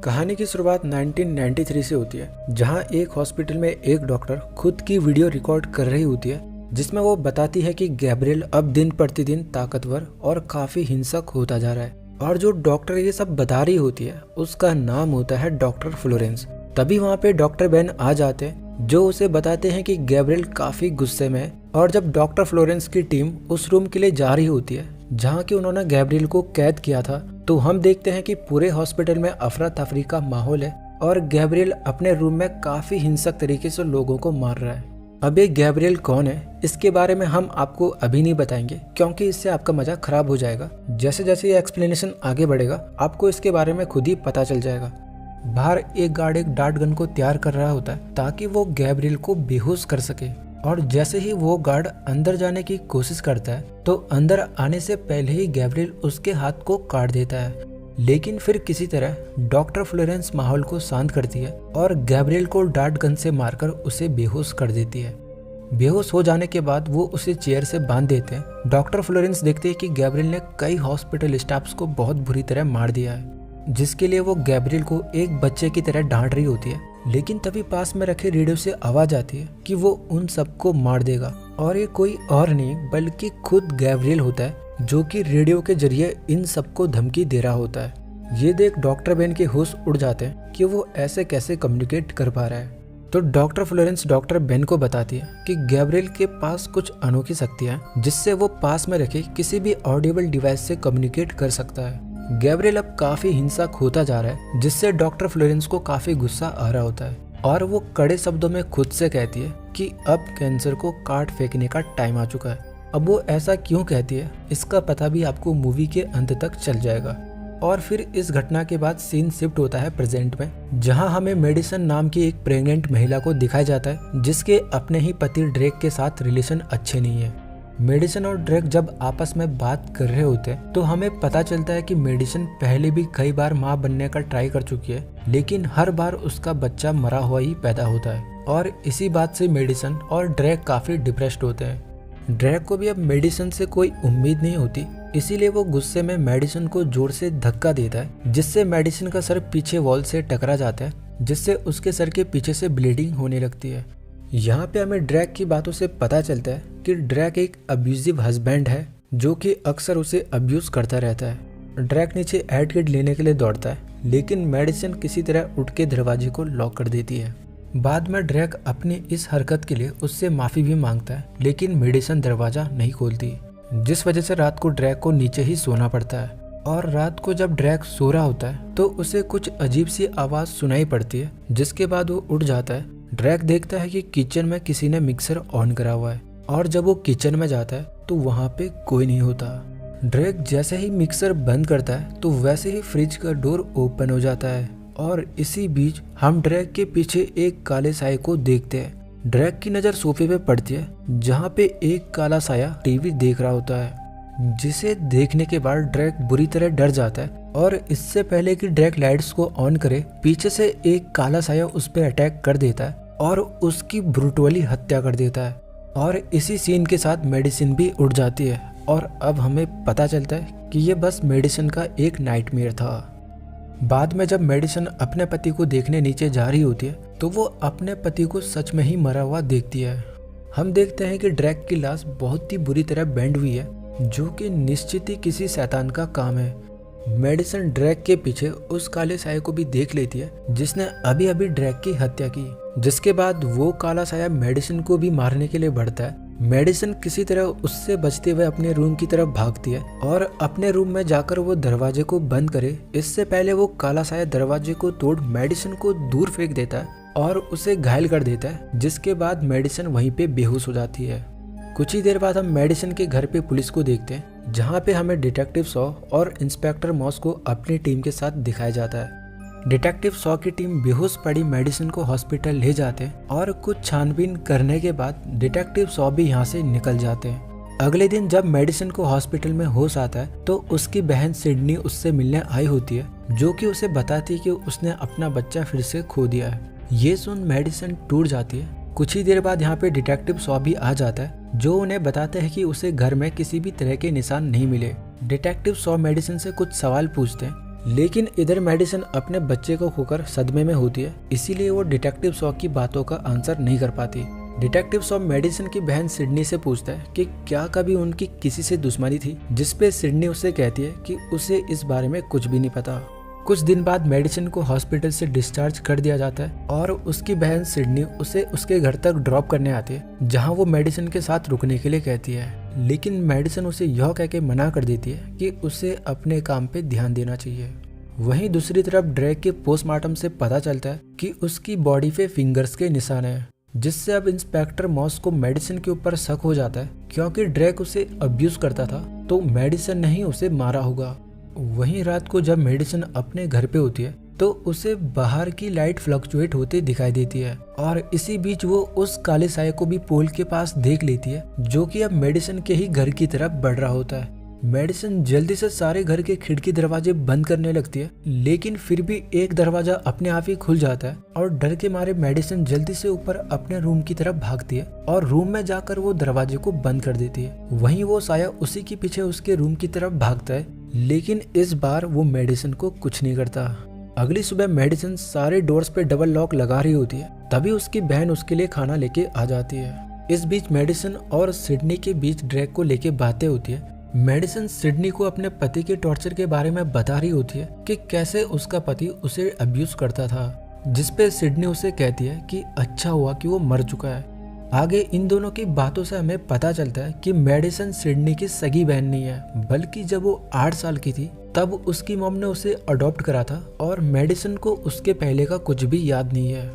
कहानी की शुरुआत 1993 से होती है, जहां एक हॉस्पिटल में एक डॉक्टर खुद की वीडियो रिकॉर्ड कर रही होती है, जिसमें वो बताती है कि गैब्रियल अब दिन प्रतिदिन ताकतवर और काफी हिंसक होता जा रहा है। और जो डॉक्टर ये सब बता रही होती है उसका नाम होता है डॉक्टर फ्लोरेंस। तभी वहाँ पे डॉक्टर बेन आ जाते हैं, जो उसे बताते हैं कि गैब्रियल काफी गुस्से में है। और जब डॉक्टर फ्लोरेंस की टीम उस रूम के लिए जा रही होती है जहाँ की उन्होंने गैब्रियल को कैद किया था, तो हम देखते हैं कि पूरे हॉस्पिटल में अफरा तफरी का माहौल है और गैब्रियल अपने रूम में काफी हिंसक तरीके से लोगों को मार रहा है। अब ये गैब्रियल कौन है, इसके बारे में हम आपको अभी नहीं बताएंगे, क्योंकि इससे आपका मजा खराब हो जाएगा। जैसे जैसे ये एक्सप्लेनेशन आगे बढ़ेगा आपको इसके बारे में खुद ही पता चल जाएगा। बाहर एक गार्ड एक डार्ट गन को तैयार कर रहा होता है ताकि वो गैब्रियल को बेहोश कर सके। और जैसे ही वो गार्ड अंदर जाने की कोशिश करता है तो अंदर आने से पहले ही गैब्रियल उसके हाथ को काट देता है। लेकिन फिर किसी तरह डॉक्टर फ्लोरेंस माहौल को शांत करती है और गैब्रियल को डार्ट गन से मारकर उसे बेहोश कर देती है। बेहोश हो जाने के बाद वो उसे चेयर से बांध देते हैं। डॉक्टर फ्लोरेंस देखते हैं कि गैब्रियल ने कई हॉस्पिटल स्टाफ्स को बहुत बुरी तरह मार दिया है, जिसके लिए वो गैब्रियल को एक बच्चे की तरह डांट रही होती है। लेकिन तभी पास में रखे रेडियो से आवाज आती है कि वो उन सबको मार देगा, और ये कोई और नहीं बल्कि खुद गैब्रियल होता है, जो कि रेडियो के जरिए इन सबको धमकी दे रहा होता है। ये देख डॉक्टर बेन के होश उड़ जाते हैं कि वो ऐसे कैसे कम्युनिकेट कर पा रहा है। तो डॉक्टर फ्लोरेंस डॉक्टर बेन को बताती है कि गैब्रियल के पास कुछ अनोखी शक्तियां हैं, जिससे वो पास में रखे किसी भी ऑडिबल डिवाइस से कम्युनिकेट कर सकता है। गैब्रियल अब काफी हिंसक होता जा रहा है, जिससे डॉक्टर फ्लोरेंस को काफी गुस्सा आ रहा होता है और वो कड़े शब्दों में खुद से कहती है कि अब कैंसर को काट फेंकने का टाइम आ चुका है। अब वो ऐसा क्यों कहती है इसका पता भी आपको मूवी के अंत तक चल जाएगा। और फिर इस घटना के बाद सीन शिफ्ट होता है प्रेजेंट में, जहां हमें मेडिसन नाम की एक प्रेग्नेंट महिला को दिखाया जाता है, जिसके अपने ही पति ड्रेक के साथ रिलेशन अच्छे नहीं है। मेडिसन और ड्रेक जब आपस में बात कर रहे होते हैं तो हमें पता चलता है कि मेडिसन पहले भी कई बार मां बनने का ट्राई कर चुकी है, लेकिन हर बार उसका बच्चा मरा हुआ ही पैदा होता है। और इसी बात से मेडिसन और ड्रेक काफी डिप्रेस्ड होते हैं। ड्रेक को भी अब मेडिसन से कोई उम्मीद नहीं होती, इसीलिए वो गुस्से में मेडिसन को जोर से धक्का देता है, जिससे मेडिसन का सर पीछे वॉल से टकरा जाता है, जिससे उसके सर के पीछे से ब्लीडिंग होने लगती है। यहाँ पे हमें ड्रैक की बातों से पता चलता है कि ड्रैक एक अब्यूजिव हस्बैंड है, जो कि अक्सर उसे अब्यूज करता रहता है। ड्रैक नीचे एड किट लेने के लिए दौड़ता है, लेकिन मेडिसन किसी तरह उठ के दरवाजे को लॉक कर देती है। बाद में ड्रैक अपनी इस हरकत के लिए उससे माफी भी मांगता है, लेकिन मेडिसन दरवाजा नहीं खोलती, जिस वजह से रात को ड्रैक को नीचे ही सोना पड़ता है। और रात को जब ड्रैक सो रहा होता है तो उसे कुछ अजीब सी आवाज सुनाई पड़ती है, जिसके बाद वो उठ जाता है। ड्रैक देखता है कि किचन में किसी ने मिक्सर ऑन करा हुआ है, और जब वो किचन में जाता है तो वहाँ पे कोई नहीं होता। ड्रैक जैसे ही मिक्सर बंद करता है तो वैसे ही फ्रिज का डोर ओपन हो जाता है, और इसी बीच हम ड्रैक के पीछे एक काले साये को देखते हैं। ड्रैक की नज़र सोफे पे पड़ती है, जहाँ पे एक काला साया टीवी देख रहा होता है, जिसे देखने के बाद ड्रैक बुरी तरह डर जाता है। और इससे पहले कि ड्रैक लाइट्स को ऑन करे, पीछे से एक काला साया उस पर अटैक कर देता है और उसकी ब्रूटली हत्या कर देता है। और इसी सीन के साथ मेडिसिन भी उड़ जाती है, और अब हमें पता चलता है कि ये बस मेडिसिन का एक नाइटमेयर था। बाद में जब मेडिसिन अपने पति को देखने नीचे जा रही होती है तो वो अपने पति को सच में ही मरा हुआ देखती है। हम देखते हैं कि ड्रैक की लाश बहुत ही बुरी तरह बैंड हुई है, जो कि निश्चित ही किसी शैतान का काम है। मेडिसन ड्रैक के पीछे उस काले साये को भी देख लेती है, जिसने अभी अभी ड्रैक की हत्या की, जिसके बाद वो काला साया मेडिसन को भी मारने के लिए बढ़ता है। मेडिसन किसी तरह उससे बचते हुए अपने रूम की तरफ भागती है, और अपने रूम में जाकर वो दरवाजे को बंद करे इससे पहले वो काला साया दरवाजे को तोड़ मेडिसन को दूर फेंक देता है और उसे घायल कर देता है, जिसके बाद मेडिसन वहीं पे बेहोश हो जाती है। कुछ ही देर बाद हम मेडिसन के घर पे पुलिस को देखते हैं, जहाँ पे हमें डिटेक्टिव सॉ और इंस्पेक्टर मॉस को अपनी टीम के साथ दिखाया जाता है। डिटेक्टिव सॉ की टीम बेहोश पड़ी मेडिसन को हॉस्पिटल ले जाते हैं, और कुछ छानबीन करने के बाद डिटेक्टिव सॉ भी यहाँ से निकल जाते हैं। अगले दिन जब मेडिसन को हॉस्पिटल में होश आता है तो उसकी बहन सिडनी उससे मिलने आई होती है, जो कि उसे बताती है कि उसने अपना बच्चा फिर से खो दिया है। ये सुन मेडिसन टूट जाती है। कुछ ही देर बाद यहाँ पे डिटेक्टिव सॉ भी आ जाता है, जो उन्हें बताते हैं कि उसे घर में किसी भी तरह के निशान नहीं मिले। डिटेक्टिव सॉ मेडिसन से कुछ सवाल पूछते हैं, लेकिन इधर मेडिसन अपने बच्चे को खोकर सदमे में होती है, इसीलिए वो डिटेक्टिव सॉ की बातों का आंसर नहीं कर पाती। डिटेक्टिव सॉ मेडिसन की बहन सिडनी से पूछता है कि क्या कभी उनकी किसी से दुश्मनी थी, जिसपे सिडनी उसे कहती है कि उसे इस बारे में कुछ भी नहीं पता। कुछ दिन बाद मेडिसन को हॉस्पिटल से डिस्चार्ज कर दिया जाता है और उसकी बहन सिडनी उसे उसके घर तक ड्रॉप करने आती है, जहां वो मेडिसन के साथ रुकने के लिए कहती है। लेकिन मेडिसन उसे यह कह के मना कर देती है कि उसे अपने काम पे ध्यान देना चाहिए। वहीं दूसरी तरफ ड्रैक के पोस्टमार्टम से पता चलता है कि उसकी बॉडी पे फिंगर्स के निशान हैं, जिससे अब इंस्पेक्टर मॉस को मेडिसन के ऊपर शक हो जाता है, क्योंकि ड्रैक उसे अब्यूज करता था तो मेडिसन ने ही उसे मारा होगा। वहीं रात को जब मेडिसन अपने घर पे होती है तो उसे बाहर की लाइट फ्लक्चुएट होते दिखाई देती है और इसी बीच वो उस काले साये को भी पोल के पास देख लेती है, जो कि अब मेडिसन के ही घर की तरफ बढ़ रहा होता है। मेडिसन जल्दी से सारे घर के खिड़की दरवाजे बंद करने लगती है, लेकिन फिर भी एक दरवाजा अपने आप ही खुल जाता है और डर के मारे मेडिसन जल्दी से ऊपर अपने रूम की तरफ भागती है और रूम में जाकर वो दरवाजे को बंद कर देती है। वहीं वो साया उसी के पीछे उसके रूम की तरफ भागता है, लेकिन इस बार वो मेडिसन को कुछ नहीं करता। अगली सुबह मेडिसन सारे डोर्स पे डबल लॉक लगा रही होती है, तभी उसकी बहन उसके लिए खाना लेके आ जाती है। इस बीच मेडिसन और सिडनी के बीच ड्रैक को लेके बातें होती है। मेडिसन सिडनी को अपने पति के टॉर्चर के बारे में बता रही होती है कि कैसे उसका पति उसे अब्यूज करता था, जिसपे सिडनी उसे कहती है कि अच्छा हुआ कि वो मर चुका है। आगे इन दोनों की बातों से हमें पता चलता है कि मेडिसन सिडनी की सगी बहन नहीं है, बल्कि जब वो 8 साल की थी तब उसकी मॉम ने उसे अडॉप्ट करा था और मेडिसन को उसके पहले का कुछ भी याद नहीं है।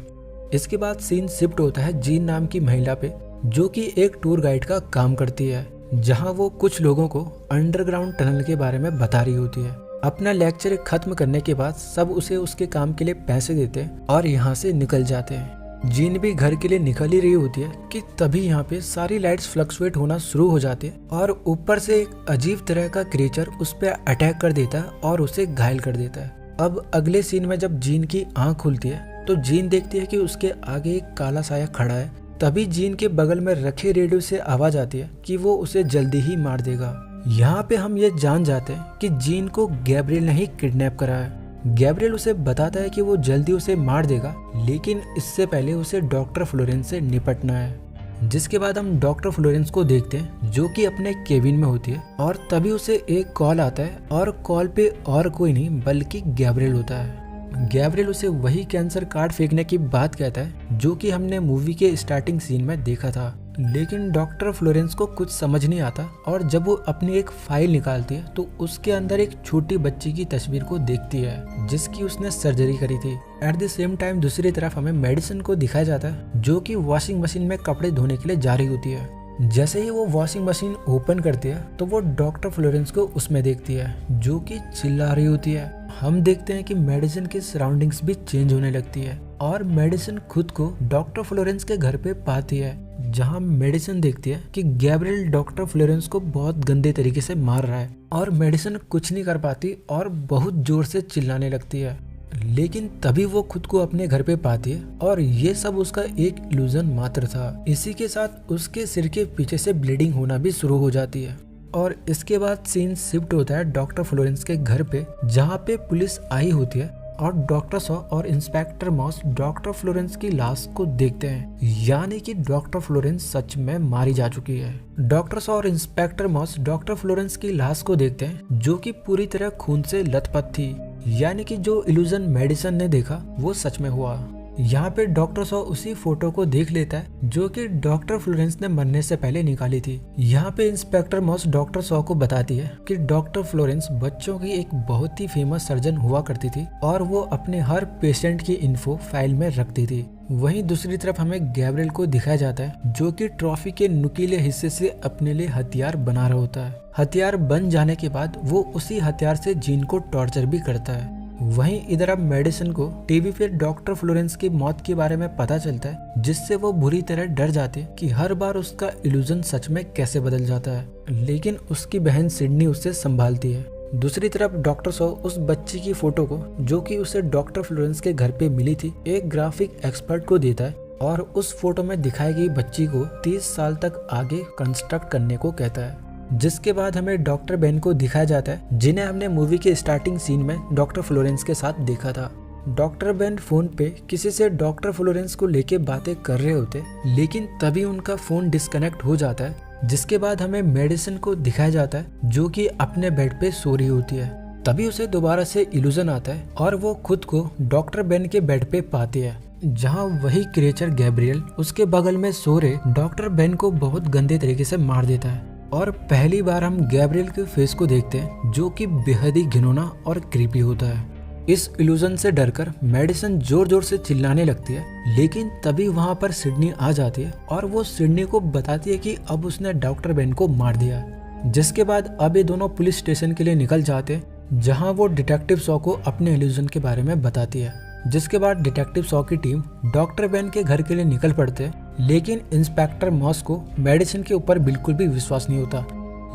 इसके बाद सीन शिफ्ट होता है जीन नाम की महिला पे, जो कि एक टूर गाइड का काम करती है, जहां वो कुछ लोगों को अंडरग्राउंड टनल के बारे में बता रही होती है। अपना लेक्चर खत्म करने के बाद सब उसे उसके काम के लिए पैसे देते हैं और यहाँ से निकल जाते हैं। जीन भी घर के लिए निकल ही रही होती है कि तभी यहाँ पे सारी लाइट्स फ्लक्चुएट होना शुरू हो जाती है और ऊपर से एक अजीब तरह का क्रिएचर उस पर अटैक कर देता है और उसे घायल कर देता है। अब अगले सीन में जब जीन की आंख खुलती है तो जीन देखती है कि उसके आगे एक काला साया खड़ा है। तभी जीन के बगल में रखे रेडियो से आवाज आती है कि वो उसे जल्दी ही मार देगा। यहाँ पे हम ये जान जाते हैं कि जीन को गैब्रियल ने ही किडनैप करा है। गैब्रियल उसे बताता है कि वो जल्दी उसे मार देगा, लेकिन इससे पहले उसे डॉक्टर फ्लोरेंस से निपटना है। जिसके बाद हम डॉक्टर फ्लोरेंस को देखते हैं, जो कि अपने केबिन में होती है और तभी उसे एक कॉल आता है और कॉल पे और कोई नहीं बल्कि गैब्रियल होता है। गैब्रियल उसे वही कैंसर कार्ड फेंकने की बात कहता है जो कि हमने मूवी के स्टार्टिंग सीन में देखा था, लेकिन डॉक्टर फ्लोरेंस को कुछ समझ नहीं आता और जब वो अपनी एक फाइल निकालती है तो उसके अंदर एक छोटी बच्ची की तस्वीर को देखती है जिसकी उसने सर्जरी करी थी। एट द सेम टाइम दूसरी तरफ हमें मेडिसन को दिखाया जाता है जो कि वॉशिंग मशीन में कपड़े धोने के लिए जा रही होती है। जैसे ही वो वॉशिंग मशीन ओपन करती है तो वो डॉक्टर फ्लोरेंस को उसमें देखती है जो कि चिल्ला रही होती है। हम देखते हैं कि मेडिसन की सराउंडिंग्स भी चेंज होने लगती है और मेडिसन खुद को डॉक्टर फ्लोरेंस के घर पे पाती है, जहां मेडिसन देखती है कि गैब्रियल डॉक्टर फ्लोरेंस को बहुत गंदे तरीके से मार रहा है और मेडिसन कुछ नहीं कर पाती और बहुत जोर से चिल्लाने लगती है। लेकिन तभी वो खुद को अपने घर पे पाती है और ये सब उसका एक इल्यूजन मात्र था। इसी के साथ उसके सिर के पीछे से ब्लीडिंग होना भी शुरू हो जाती है और इसके बाद सीन शिफ्ट होता है डॉक्टर फ्लोरेंस के घर पे, जहाँ पे पुलिस आई होती है और डॉक्टर सॉ और इंस्पेक्टर मॉस डॉक्टर फ्लोरेंस की लाश को देखते हैं, यानी कि डॉक्टर फ्लोरेंस सच में मारी जा चुकी है। डॉक्टर सॉ और इंस्पेक्टर मॉस डॉक्टर फ्लोरेंस की लाश को देखते हैं जो कि पूरी तरह खून से लथपथ थी, यानी कि जो इल्यूजन मेडिसन ने देखा वो सच में हुआ। यहाँ पे डॉक्टर सॉ उसी फोटो को देख लेता है जो कि डॉक्टर फ्लोरेंस ने मरने से पहले निकाली थी। यहाँ पे इंस्पेक्टर मॉस डॉक्टर सॉ को बताती है कि डॉक्टर फ्लोरेंस बच्चों की एक बहुत ही फेमस सर्जन हुआ करती थी और वो अपने हर पेशेंट की इन्फो फाइल में रखती थी। वहीं दूसरी तरफ हमें गैब्रियल को दिखाया जाता है जो कि ट्रॉफी के नुकीले हिस्से से अपने लिए हथियार बना रहा होता है। हथियार बन जाने के बाद वो उसी हथियार से जीन को टॉर्चर भी करता है। वहीं इधर अब मेडिसन को टीवी पे डॉक्टर फ्लोरेंस की मौत के बारे में पता चलता है, जिससे वो बुरी तरह डर जाती है कि हर बार उसका इल्यूजन सच में कैसे बदल जाता है, लेकिन उसकी बहन सिडनी उसे संभालती है। दूसरी तरफ डॉक्टर सॉ उस बच्ची की फोटो को जो कि उसे डॉक्टर फ्लोरेंस के घर पे मिली थी एक ग्राफिक एक्सपर्ट को देता है और उस फोटो में दिखाई गई बच्ची को 30 साल तक आगे कंस्ट्रक्ट करने को कहता है। जिसके बाद हमें डॉक्टर बेन को दिखाया जाता है, जिन्हें हमने मूवी के स्टार्टिंग सीन में डॉक्टर फ्लोरेंस के साथ देखा था। डॉक्टर बेन फोन पे किसी से डॉक्टर फ्लोरेंस को लेके बातें कर रहे होते, लेकिन तभी उनका फोन डिस्कनेक्ट हो जाता है। जिसके बाद हमें मेडिसिन को दिखाया जाता है, जो कि अपने बेड पे सो रही होती है। तभी उसे दोबारा से इल्यूजन आता है और वो खुद को डॉक्टर बेन के बेड पे पाती है, जहां वही क्रिएचर गैब्रियल उसके बगल में सो रहे डॉक्टर बेन को बहुत गंदे तरीके से मार देता है। और पहली बार हम गैब्रियल के फेस को देखते हैं, जो कि बेहद ही घिनौना और क्रीपी होता है। इस इल्यूजन से डरकर मेडिसिन जोर जोर से चिल्लाने लगती है, लेकिन तभी वहां पर सिडनी आ जाती है और वो सिडनी को बताती है कि अब उसने डॉक्टर बेन को मार दिया। जिसके बाद अब ये दोनों पुलिस स्टेशन के लिए निकल जाते हैं, जहां वो डिटेक्टिव सॉ को अपने इल्यूजन के बारे में बताती है। जिसके बाद डिटेक्टिव सॉ की टीम डॉक्टर बेन के घर के लिए निकल पड़ते हैं, लेकिन इंस्पेक्टर मॉस को मेडिसिन के ऊपर बिल्कुल भी विश्वास नहीं होता।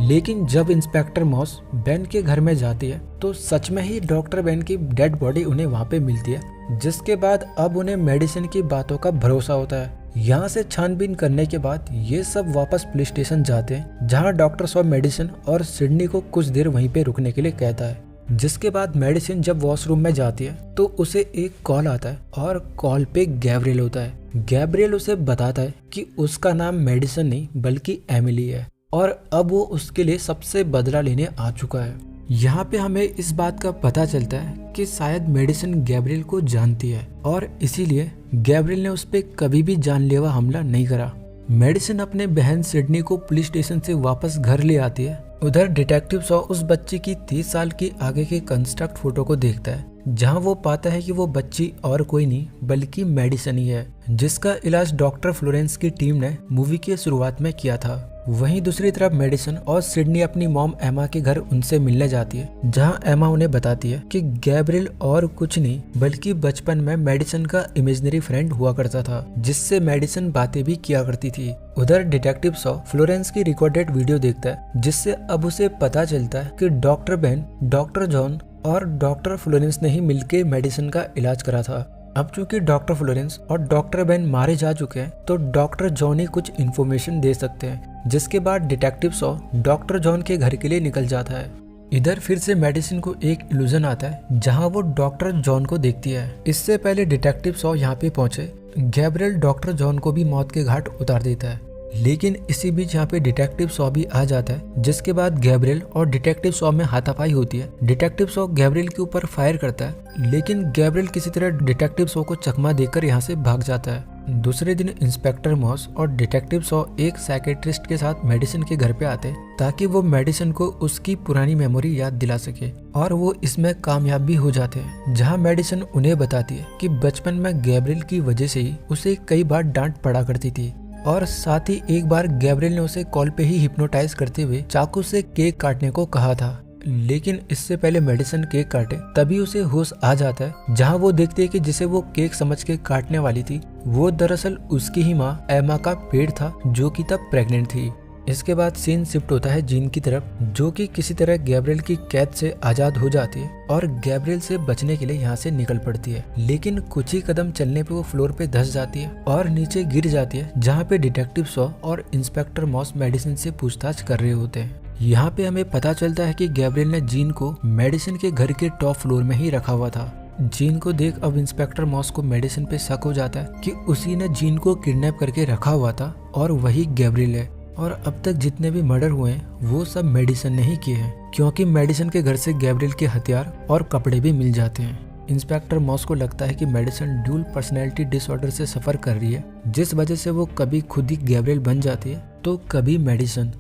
लेकिन जब इंस्पेक्टर मॉस बेन के घर में जाती है तो सच में ही डॉक्टर बेन की डेड बॉडी उन्हें वहाँ पे मिलती है। जिसके बाद अब उन्हें मेडिसिन की बातों का भरोसा होता है। यहाँ से छानबीन करने के बाद ये सब वापस पुलिस स्टेशन जाते हैं, जहाँ डॉक्टर सॉ मेडिसिन और सिडनी को कुछ देर वहीं पे रुकने के लिए कहता है। जिसके बाद मेडिसिन जब वॉशरूम में जाती है तो उसे एक कॉल आता है और कॉल पे गैब्रियल होता है। गैब्रियल उसे बताता है कि उसका नाम मेडिसिन नहीं बल्कि एमिली है और अब वो उसके लिए सबसे बदला लेने आ चुका है। यहाँ पे हमें इस बात का पता चलता है कि शायद मेडिसिन गैब्रियल को जानती है और इसीलिए गैब्रियल ने उस पर कभी भी जानलेवा हमला नहीं करा। मेडिसिन अपने बहन सिडनी को पुलिस स्टेशन से वापस घर ले आती है। उधर डिटेक्टिव सॉ उस बच्ची की 30 साल की आगे के कंस्ट्रक्ट फोटो को देखता है, जहां वो पाता है कि वो बच्ची और कोई नहीं बल्कि मेडिसिन ही है, जिसका इलाज डॉक्टर फ्लोरेंस की टीम ने मूवी की शुरुआत में किया था। वहीं दूसरी तरफ मेडिसिन और सिडनी अपनी मॉम एमा के घर उनसे मिलने जाती है, जहां एमा उन्हें बताती है कि गैब्रियल और कुछ नहीं बल्कि बचपन में मेडिसिन का इमेजिनरी फ्रेंड हुआ करता था, जिससे मेडिसिन बातें भी किया करती थी। उधर डिटेक्टिव सॉ फ्लोरेंस की रिकॉर्डेड वीडियो देखता है, जिससे अब उसे पता चलता है कि डॉक्टर बेन, डॉक्टर जॉन और डॉक्टर फ्लोरेंस ने ही मिलकर मेडिसिन का इलाज करा था। अब चूंकि डॉक्टर फ्लोरेंस और डॉक्टर बेन मारे जा चुके हैं, तो डॉक्टर जॉन ही कुछ इन्फॉर्मेशन दे सकते हैं। जिसके बाद डिटेक्टिव सॉ डॉक्टर जॉन के घर के लिए निकल जाता है। इधर फिर से मेडिसिन को एक इल्यूजन आता है, जहां वो डॉक्टर जॉन को देखती है। इससे पहले डिटेक्टिव सॉ यहाँ पे पहुंचे, गैब्रियल डॉक्टर जॉन को भी मौत के घाट उतार देता है। लेकिन इसी बीच यहाँ पे डिटेक्टिव सॉ भी आ जाता है, जिसके बाद गैब्रियल और डिटेक्टिव सॉ में हाथापाई होती है। डिटेक्टिव सॉ गैब्रियल के ऊपर फायर करता है, लेकिन गैब्रियल किसी तरह डिटेक्टिव सॉ को चकमा देकर यहाँ से भाग जाता है। दूसरे दिन इंस्पेक्टर मॉस और डिटेक्टिव सॉ एक साइकेट्रिस्ट के साथ मेडिसिन के घर पे आते हैं, ताकि वो मेडिसिन को उसकी पुरानी मेमोरी याद दिला सके, और वो इसमें कामयाब भी हो जाते हैं। जहाँ मेडिसिन उन्हें बताती है कि बचपन में गैब्रियल की वजह से ही उसे कई बार डांट पड़ा करती थी, और साथ ही एक बार गैब्रियल ने उसे कॉल पे ही हिप्नोटाइज करते हुए चाकू से केक काटने को कहा था। लेकिन इससे पहले मेडिसिन केक काटे तभी उसे होश आ जाता है, जहां वो देखती है कि जिसे वो केक समझ के काटने वाली थी वो दरअसल उसकी ही माँ एमा का पेट था, जो कि तब प्रेग्नेंट थी। इसके बाद सीन शिफ्ट होता है जीन की तरफ, जो कि किसी तरह गैब्रियल की कैद से आजाद हो जाती है और गैब्रियल से बचने के लिए यहाँ से निकल पड़ती है। लेकिन कुछ ही कदम चलने पे वो फ्लोर पे धंस जाती है और नीचे गिर जाती है, जहाँ पे डिटेक्टिव सॉ और इंस्पेक्टर मॉस मेडिसिन से पूछताछ कर रहे होते हैं। यहाँ पे हमें पता चलता है कि गैब्रियल ने जीन को मेडिसिन के घर के टॉप फ्लोर में ही रखा हुआ था। जीन को देख अब इंस्पेक्टर मॉस को मेडिसिन पे शक हो जाता है कि उसी ने जीन को किडनैप करके रखा हुआ था और वही गैब्रियल है, और अब तक जितने भी मर्डर हुए हैं वो सब मेडिसिन ने ही किए हैं, क्योंकि मेडिसिन के घर से गैब्रियल के हथियार और कपड़े भी मिल जाते हैं। इंस्पेक्टर मॉस को लगता है कि मेडिसिन ड्यूल पर्सनैलिटी डिसऑर्डर से सफर कर रही है, जिस वजह से वो कभी खुद ही गैब्रियल बन जाती है तो कभी मेडिसिन।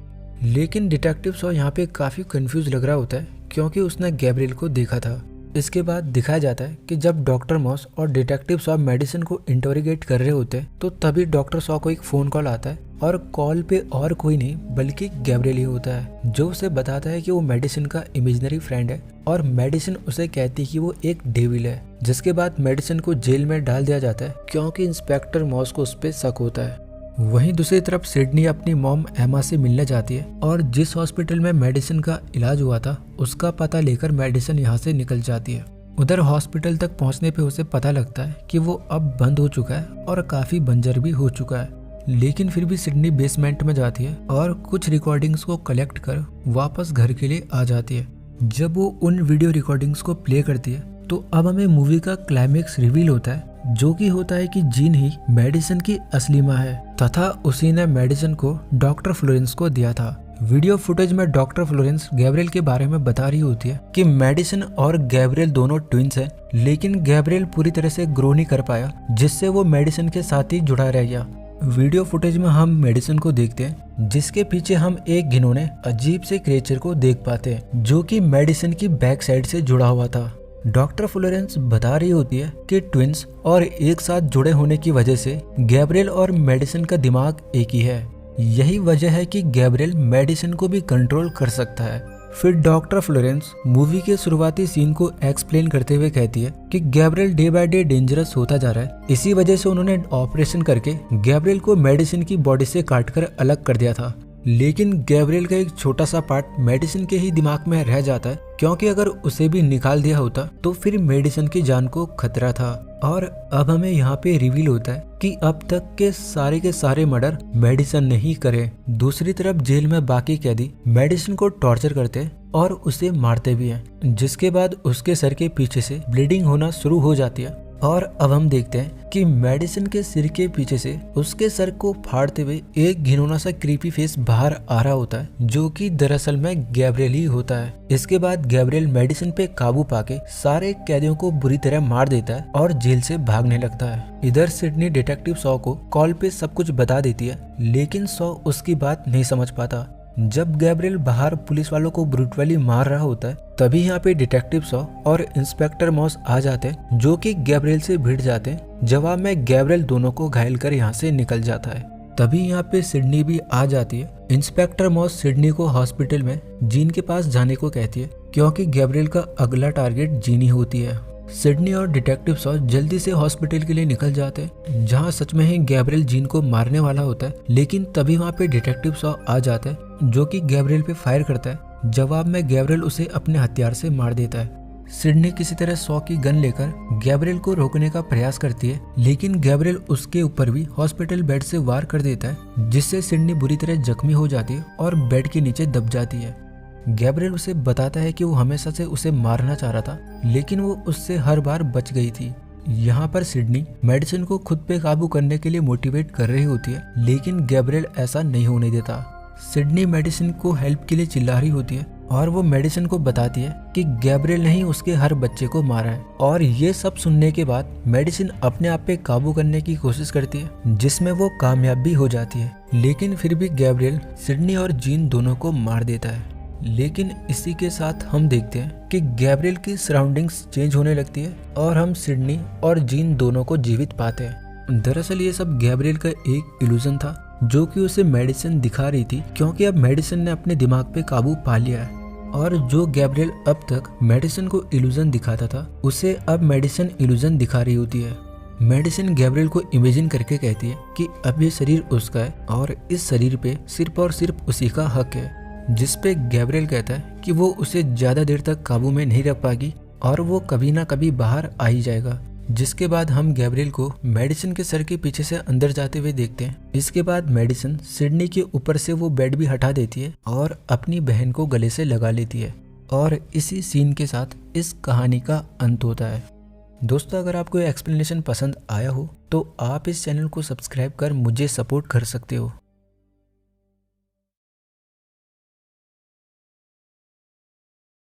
लेकिन डिटेक्टिव सॉ यहाँ पे काफी कंफ्यूज लग रहा होता है, क्योंकि उसने गैब्रियल को देखा था। इसके बाद दिखाया जाता है कि जब डॉक्टर मॉस और डिटेक्टिव सॉ मेडिसिन को इंटरोगेट कर रहे होते हैं, तो तभी डॉक्टर सॉ को एक फोन कॉल आता है, और कॉल पे और कोई नहीं बल्कि गैब्रियल ही होता है, जो उसे बताता है कि वो मेडिसिन का इमेजिनरी फ्रेंड है, और मेडिसिन उसे कहती है कि वो एक डेविल है। जिसके बाद मेडिसिन को जेल में डाल दिया जाता है, क्योंकि इंस्पेक्टर मॉस को उस पर शक होता है। वहीं दूसरी तरफ सिडनी अपनी मॉम एमा से मिलने जाती है, और जिस हॉस्पिटल में मेडिसिन का इलाज हुआ था उसका पता लेकर मेडिसिन यहाँ से निकल जाती है। उधर हॉस्पिटल तक पहुँचने पे उसे पता लगता है कि वो अब बंद हो चुका है और काफी बंजर भी हो चुका है। लेकिन फिर भी सिडनी बेसमेंट में जाती है और कुछ रिकॉर्डिंग्स को कलेक्ट कर वापस घर के लिए आ जाती है। जब वो उन वीडियो रिकॉर्डिंग्स को प्ले करती है तो अब हमें मूवी का क्लाइमेक्स रिवील होता है, जो कि होता है कि जीन ही मेडिसन की असली माँ है तथा उसी ने मेडिसन को डॉक्टर फ्लोरेंस को दिया था। वीडियो फुटेज में डॉक्टर फ्लोरेंस गैब्रियल के बारे में बता रही होती है कि मेडिसन और गैब्रियल दोनों ट्विंस हैं, लेकिन गैब्रियल पूरी तरह से ग्रो नहीं कर पाया, जिससे वो मेडिसन के साथ ही जुड़ा रह गया। वीडियो फुटेज में हम मेडिसन को देखते हैं, जिसके पीछे हम एक घिनौने अजीब से क्रिएचर को देख पाते हैं, जो कि मेडिसन की बैक साइड से जुड़ा हुआ था। डॉक्टर फ्लोरेंस बता रही होती है कि ट्विंस और एक साथ जुड़े होने की वजह से गैब्रियल और मेडिसन का दिमाग एक ही है। यही वजह है कि गैब्रियल मेडिसन को भी कंट्रोल कर सकता है। फिर डॉक्टर फ्लोरेंस मूवी के शुरुआती सीन को एक्सप्लेन करते हुए कहती है कि Gabriel day by day dangerous होता जा रहा है, इसी वजह से उन्होंने ऑपरेशन करके गैब्रियल को मेडिसन की बॉडी से काटकर अलग कर दिया था। लेकिन गैब्रियल का एक छोटा सा पार्ट मेडिसन के ही दिमाग में रह जाता है, क्योंकि अगर उसे भी निकाल दिया होता तो फिर मेडिसन की जान को खतरा था। और अब हमें यहाँ पे रिवील होता है कि अब तक के सारे मर्डर मेडिसन ने ही करे। दूसरी तरफ जेल में बाकी कैदी मेडिसन को टॉर्चर करते और उसे मारते भी हैं, जिसके बाद उसके सर के पीछे से ब्लीडिंग होना शुरू हो जाती है। और अब हम देखते हैं कि मेडिसन के सिर के पीछे से उसके सर को फाड़ते हुए एक घिनौना सा क्रीपी फेस बाहर आ रहा होता है, जो कि दरअसल में गैब्रियल ही होता है। इसके बाद गैब्रियल मेडिसन पे काबू पाके सारे कैदियों को बुरी तरह मार देता है और जेल से भागने लगता है। इधर सिडनी डिटेक्टिव सॉ को कॉल पे सब कुछ बता देती है, लेकिन सॉ उसकी बात नहीं समझ पाता। जब गैब्रियल बाहर पुलिस वालों को ब्रूटली मार रहा होता है, तभी यहाँ पे डिटेक्टिव सॉ और इंस्पेक्टर मॉस आ जाते हैं, जो कि गैब्रियल से भिड़ जाते हैं। जवाब में गैब्रियल दोनों को घायल कर यहाँ से निकल जाता है। तभी यहाँ पे सिडनी भी आ जाती है। इंस्पेक्टर मॉस सिडनी को हॉस्पिटल में जीन के पास जाने को कहती है, क्योंकि गैब्रियल का अगला टारगेट जीनी होती है। सिडनी और डिटेक्टिव सॉ जल्दी से हॉस्पिटल के लिए निकल जाते हैं, जहां सच में ही गैब्रियल जीन को मारने वाला होता है। लेकिन तभी वहां पे डिटेक्टिव सॉ आ जाता है, जो कि गैब्रियल पे फायर करता है। जवाब में गैब्रियल उसे अपने हथियार से मार देता है। सिडनी किसी तरह सॉ की गन लेकर गैब्रियल को रोकने का प्रयास करती है, लेकिन गैब्रियल उसके ऊपर भी हॉस्पिटल बेड से वार कर देता है, जिससे सिडनी बुरी तरह जख्मी हो जाती है और बेड के नीचे दब जाती है। गैब्रियल उसे बताता है कि वो हमेशा से उसे मारना चाह रहा था, लेकिन वो उससे हर बार बच गई थी। यहाँ पर सिडनी मेडिसन को खुद पे काबू करने के लिए मोटिवेट कर रही होती है, लेकिन गैब्रियल ऐसा नहीं होने देता। सिडनी मेडिसन को हेल्प के लिए चिल्ला रही होती है और वो मेडिसन को बताती है कि गैब्रियल ने ही उसके हर बच्चे को मारा है। और ये सब सुनने के बाद मेडिसन अपने आप पे काबू करने की कोशिश करती है, जिसमें वो कामयाब भी हो जाती है। लेकिन फिर भी गैब्रियल सिडनी और जीन दोनों को मार देता है। लेकिन इसी के साथ हम देखते हैं कि गैब्रियल की सराउंडिंग्स चेंज होने लगती है और हम सिडनी और जीन दोनों को जीवित पाते हैं। दरअसल ये सब गैब्रियल का एक इल्यूजन था, जो कि उसे मेडिसन दिखा रही थी, क्योंकि अब मेडिसन ने अपने दिमाग पे काबू पा लिया है। और जो गैब्रियल अब तक मेडिसन को इल्यूजन दिखाता था, उसे अब मेडिसन इल्यूजन दिखा रही होती है। मेडिसन गैब्रियल को इमेजिन करके कहती है कि अब ये शरीर उसका है और इस शरीर पे सिर्फ और सिर्फ उसी का हक है, जिस पे गैब्रियल कहता है कि वो उसे ज्यादा देर तक काबू में नहीं रख पाएगी और वो कभी ना कभी बाहर आ ही जाएगा। जिसके बाद हम गैब्रियल को मेडिसन के सर के पीछे से अंदर जाते हुए देखते हैं। इसके बाद मेडिसन सिडनी के ऊपर से वो बेड भी हटा देती है और अपनी बहन को गले से लगा लेती है। और इसी सीन के साथ इस कहानी का अंत होता है। दोस्तों, अगर आपको ये एक्सप्लेनेशन पसंद आया हो तो आप इस चैनल को सब्सक्राइब कर मुझे सपोर्ट कर सकते हो।